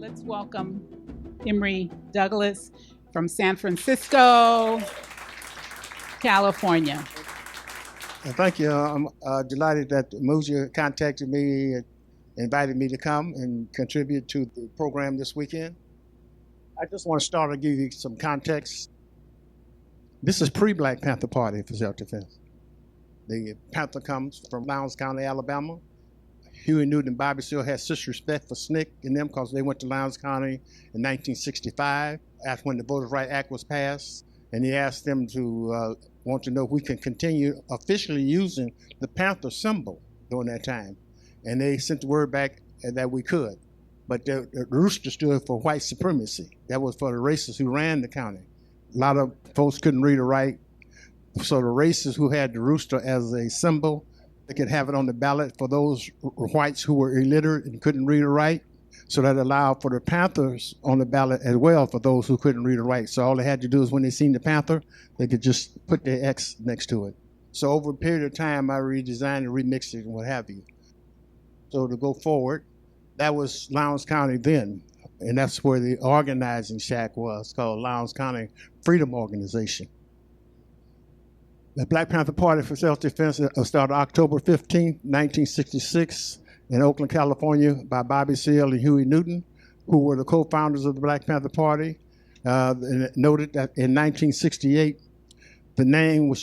Let's welcome Emory Douglas from San Francisco, California. Thank you. I'm delighted that Muja contacted me and invited me to come and contribute to the program this weekend. I just want to start to give you some context. This is pre-Black Panther Party for self-defense. The Panther comes from Lowndes County, Alabama. Huey Newton and Bobby Seale had such respect for SNCC and them because they went to Lowndes County in 1965, after when the Voting Rights Act was passed, and he asked them to want to know if we can continue officially using the Panther symbol during that time. And they sent the word back that we could. But the rooster stood for white supremacy. That was for the racists who ran the county. A lot of folks couldn't read or write. So the racists who had the rooster as a symbol, they could have it on the ballot for those whites who were illiterate and couldn't read or write. So that allowed for the Panthers on the ballot as well for those who couldn't read or write. So all they had to do is when they seen the Panther, they could just put their X next to it. So over a period of time, I redesigned and remixed it and what have you. So to go forward, that was Lowndes County then. And that's where the organizing shack was, called Lowndes County Freedom Organization. The Black Panther Party for Self-Defense started October 15, 1966 in Oakland, California by Bobby Seale and Huey Newton, who were the co-founders of the Black Panther Party. And it noted that in 1968, the name was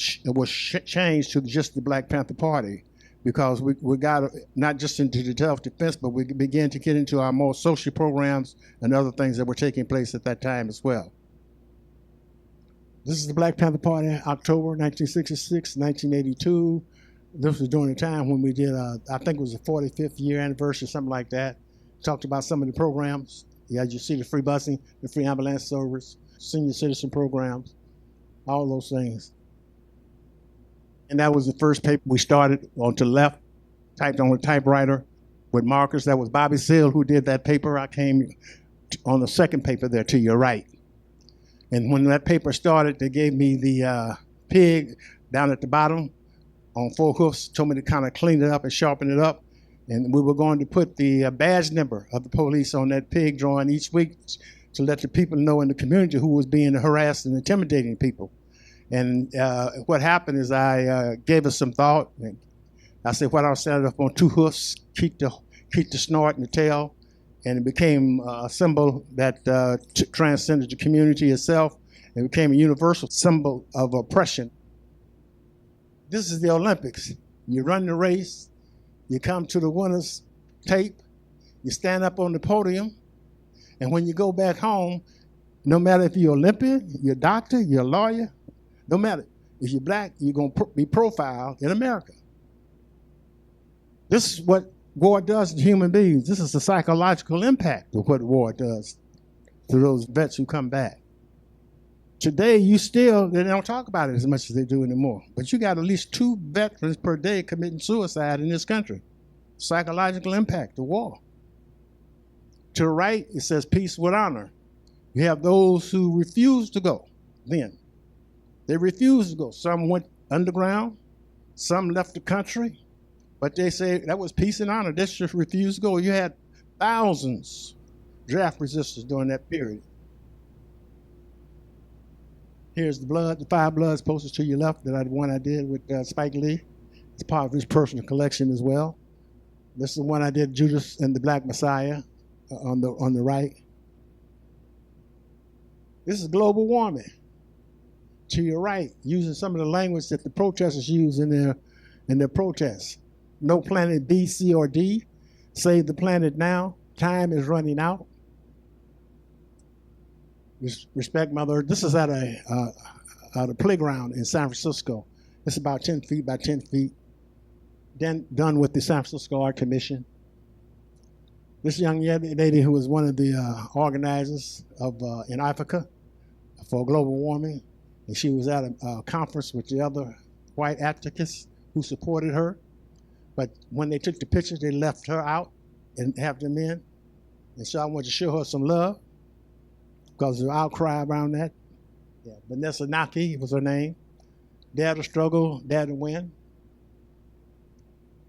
changed to just the Black Panther Party because we got not just into the self-defense, but we began to get into our more social programs and other things that were taking place at that time as well. This is the Black Panther Party, October 1966, 1982. This was during the time when we did, I think it was the 45th year anniversary, something like that. Talked about some of the programs. Yeah, you see the free busing, the free ambulance service, senior citizen programs, all those things. And that was the first paper we started on to the left, typed on a typewriter with markers. That was Bobby Seale who did that paper. I came on the second paper there to your right. And when that paper started, they gave me the pig down at the bottom on 4 hoofs, told me to kind of clean it up and sharpen it up. And we were going to put the badge number of the police on that pig drawing each week to let the people know in the community who was being harassed and intimidating people. And what happened is I gave it some thought. And I said, what I'll set it up on 2 hoofs, keep the snort and the tail. And it became a symbol that transcended the community itself. It became a universal symbol of oppression. This is the Olympics. You run the race, you come to the winner's tape, you stand up on the podium, and when you go back home, no matter if you're Olympian, you're a doctor, you're a lawyer, no matter if you're black, you're going to be profiled in America. This is what war does to human beings. This is the psychological impact of what war does to those vets who come back. Today, they don't talk about it as much as they do anymore. But you got at least 2 veterans per day committing suicide in this country. Psychological impact of war. To the right, it says peace with honor. You have those who refuse to go then. They refused to go. Some went underground. Some left the country. But they say that was peace and honor. They just refused to go. You had thousands draft resistors during that period. Here's the blood, the 5 bloods posters to your left, the one I did with Spike Lee. It's part of his personal collection as well. This is the one I did, Judas and the Black Messiah, on the right. This is global warming. To your right, using some of the language that the protesters use in their protests. No planet B, C, or D. Save the planet now. Time is running out. Respect Mother Earth. This is at a playground in San Francisco. It's about 10 feet by 10 feet. Then done with the San Francisco Art Commission. This young lady who was one of the organizers of in Africa for global warming, and she was at a conference with the other white activists who supported her. But when they took the pictures, they left her out and have them in. And so I wanted to show her some love because of the outcry around that. Yeah. Vanessa Naki was her name. Dare to struggle, dare to win.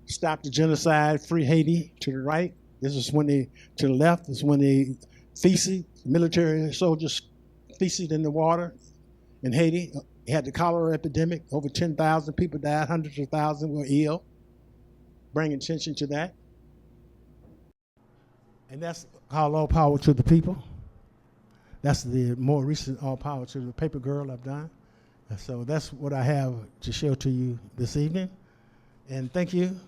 Stop the genocide, free Haiti to the right. This is when to the left is when they feces, military soldiers feces in the water in Haiti. You had the cholera epidemic. Over 10,000 people died. Hundreds of thousands were ill. Bringing attention to that. And that's called All Power to the People. That's the more recent All Power to the Paper Girl I've done. And so that's what I have to show to you this evening. And thank you.